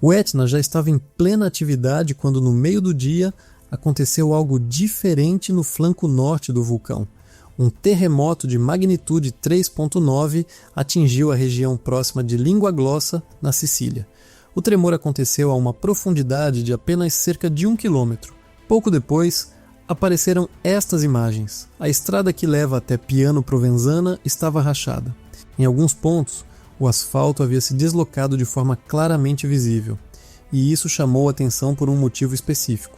O Etna já estava em plena atividade quando, no meio do dia, aconteceu algo diferente no flanco norte do vulcão. Um terremoto de magnitude 3.9 atingiu a região próxima de Língua Grossa, na Sicília. O tremor aconteceu a uma profundidade de apenas cerca de 1 quilômetro. Pouco depois, apareceram estas imagens. A estrada que leva até Piano Provenzana estava rachada. Em alguns pontos, o asfalto havia se deslocado de forma claramente visível, e isso chamou a atenção por um motivo específico.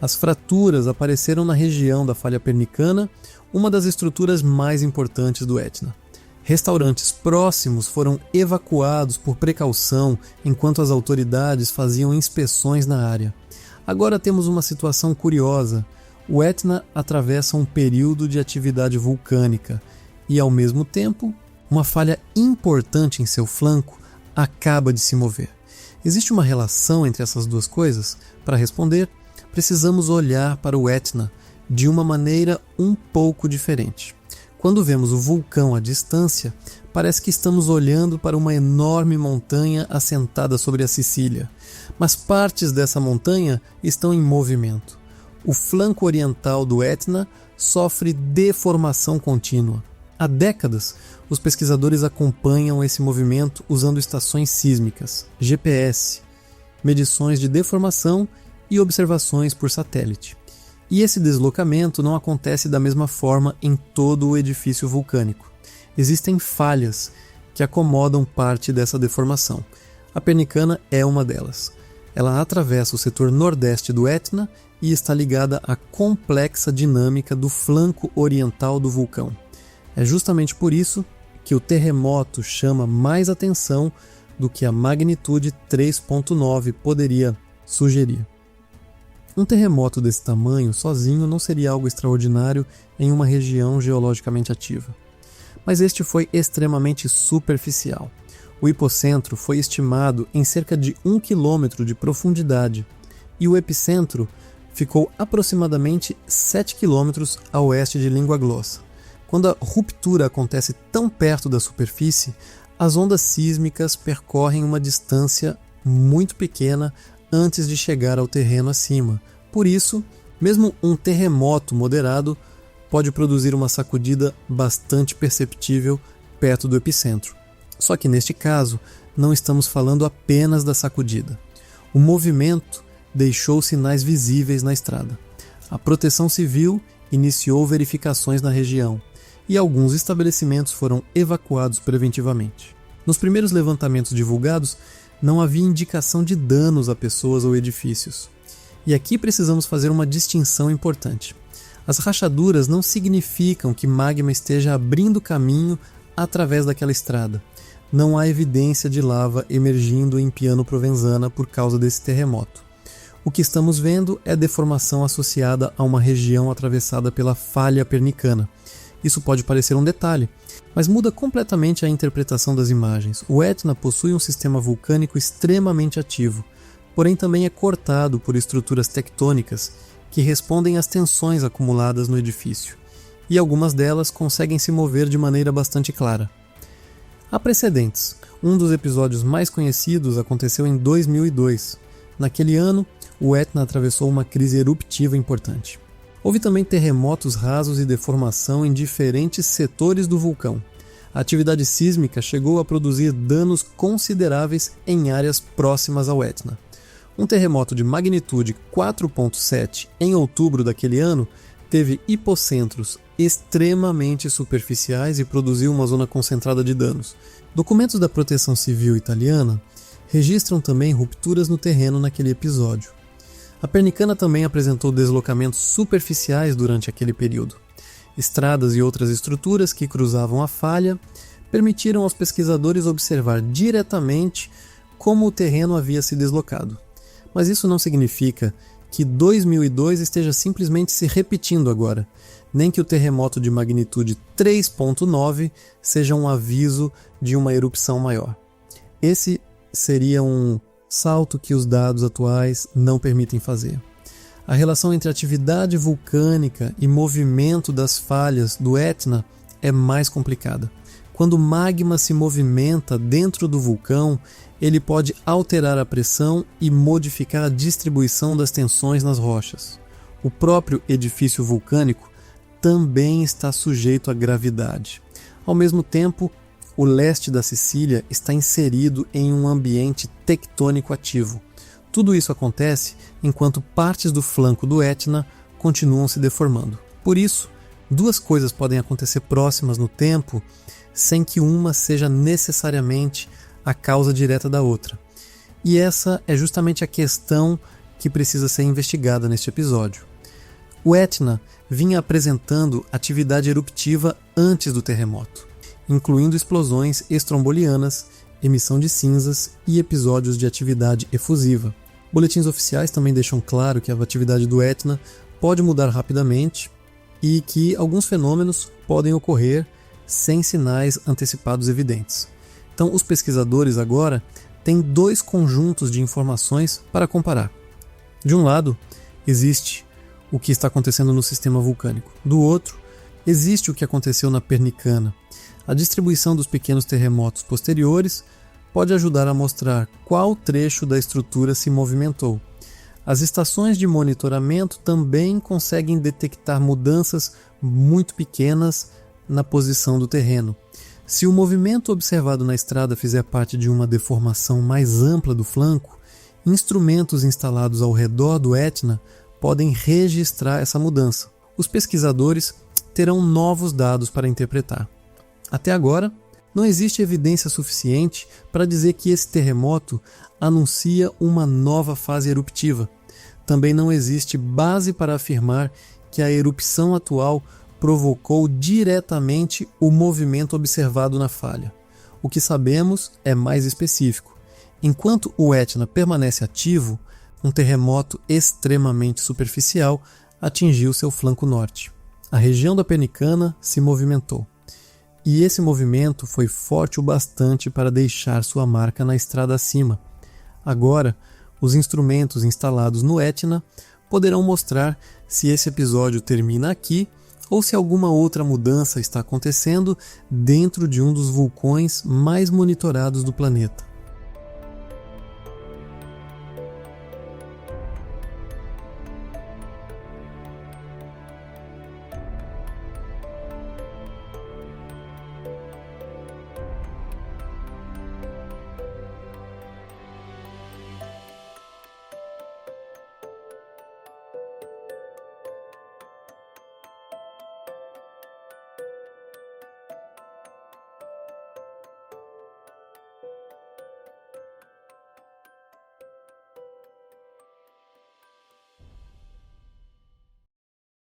As fraturas apareceram na região da falha pernicana, uma das estruturas mais importantes do Etna. Restaurantes próximos foram evacuados por precaução enquanto as autoridades faziam inspeções na área. Agora temos uma situação curiosa. O Etna atravessa um período de atividade vulcânica e, ao mesmo tempo, uma falha importante em seu flanco acaba de se mover. Existe uma relação entre essas duas coisas? Para responder, precisamos olhar para o Etna de uma maneira um pouco diferente. Quando vemos o vulcão à distância, parece que estamos olhando para uma enorme montanha assentada sobre a Sicília, mas partes dessa montanha estão em movimento. O flanco oriental do Etna sofre deformação contínua. Há décadas, os pesquisadores acompanham esse movimento usando estações sísmicas, GPS, medições de deformação e observações por satélite. E esse deslocamento não acontece da mesma forma em todo o edifício vulcânico. Existem falhas que acomodam parte dessa deformação. A pernicana é uma delas. Ela atravessa o setor nordeste do Etna e está ligada à complexa dinâmica do flanco oriental do vulcão. É justamente por isso que o terremoto chama mais atenção do que a magnitude 3.9 poderia sugerir. Um terremoto desse tamanho sozinho não seria algo extraordinário em uma região geologicamente ativa. Mas este foi extremamente superficial. O hipocentro foi estimado em cerca de 1 quilômetro de profundidade e o epicentro ficou aproximadamente 7 quilômetros a oeste de Língua Grossa. Quando a ruptura acontece tão perto da superfície, as ondas sísmicas percorrem uma distância muito pequena antes de chegar ao terreno acima. Por isso, mesmo um terremoto moderado pode produzir uma sacudida bastante perceptível perto do epicentro. Só que neste caso, não estamos falando apenas da sacudida. O movimento deixou sinais visíveis na estrada. A Proteção Civil iniciou verificações na região e alguns estabelecimentos foram evacuados preventivamente. Nos primeiros levantamentos divulgados, não havia indicação de danos a pessoas ou edifícios. E aqui precisamos fazer uma distinção importante. As rachaduras não significam que magma esteja abrindo caminho através daquela estrada. Não há evidência de lava emergindo em Piano Provenzana por causa desse terremoto. O que estamos vendo é deformação associada a uma região atravessada pela falha pernicana. Isso pode parecer um detalhe, mas muda completamente a interpretação das imagens. O Etna possui um sistema vulcânico extremamente ativo, porém também é cortado por estruturas tectônicas que respondem às tensões acumuladas no edifício, e algumas delas conseguem se mover de maneira bastante clara. Há precedentes. Um dos episódios mais conhecidos aconteceu em 2002. Naquele ano, o Etna atravessou uma crise eruptiva importante. Houve também terremotos rasos e deformação em diferentes setores do vulcão. A atividade sísmica chegou a produzir danos consideráveis em áreas próximas ao Etna. Um terremoto de magnitude 4.7 em outubro daquele ano teve hipocentros extremamente superficiais e produziu uma zona concentrada de danos. Documentos da Proteção Civil italiana registram também rupturas no terreno naquele episódio. A pernicana também apresentou deslocamentos superficiais durante aquele período. Estradas e outras estruturas que cruzavam a falha permitiram aos pesquisadores observar diretamente como o terreno havia se deslocado. Mas isso não significa que 2002 esteja simplesmente se repetindo agora, nem que o terremoto de magnitude 3.9 seja um aviso de uma erupção maior. Esse seria um salto que os dados atuais não permitem fazer. A relação entre atividade vulcânica e movimento das falhas do Etna é mais complicada. Quando o magma se movimenta dentro do vulcão, ele pode alterar a pressão e modificar a distribuição das tensões nas rochas. O próprio edifício vulcânico também está sujeito à gravidade. Ao mesmo tempo, o leste da Sicília está inserido em um ambiente tectônico ativo. Tudo isso acontece enquanto partes do flanco do Etna continuam se deformando. Por isso, duas coisas podem acontecer próximas no tempo sem que uma seja necessariamente a causa direta da outra. E essa é justamente a questão que precisa ser investigada neste episódio. O Etna vinha apresentando atividade eruptiva antes do terremoto, incluindo explosões estrombolianas, emissão de cinzas e episódios de atividade efusiva. Boletins oficiais também deixam claro que a atividade do Etna pode mudar rapidamente e que alguns fenômenos podem ocorrer sem sinais antecipados evidentes. Então, os pesquisadores agora têm dois conjuntos de informações para comparar. De um lado, existe o que está acontecendo no sistema vulcânico. Do outro, existe o que aconteceu na Pernicana. A distribuição dos pequenos terremotos posteriores pode ajudar a mostrar qual trecho da estrutura se movimentou. As estações de monitoramento também conseguem detectar mudanças muito pequenas na posição do terreno. Se o movimento observado na estrada fizer parte de uma deformação mais ampla do flanco, instrumentos instalados ao redor do Etna podem registrar essa mudança. Os pesquisadores terão novos dados para interpretar. Até agora, não existe evidência suficiente para dizer que esse terremoto anuncia uma nova fase eruptiva. Também não existe base para afirmar que a erupção atual provocou diretamente o movimento observado na falha. O que sabemos é mais específico. Enquanto o Etna permanece ativo, um terremoto extremamente superficial atingiu seu flanco norte. A região da Pernicana se movimentou. E esse movimento foi forte o bastante para deixar sua marca na estrada acima. Agora, os instrumentos instalados no Etna poderão mostrar se esse episódio termina aqui ou se alguma outra mudança está acontecendo dentro de um dos vulcões mais monitorados do planeta.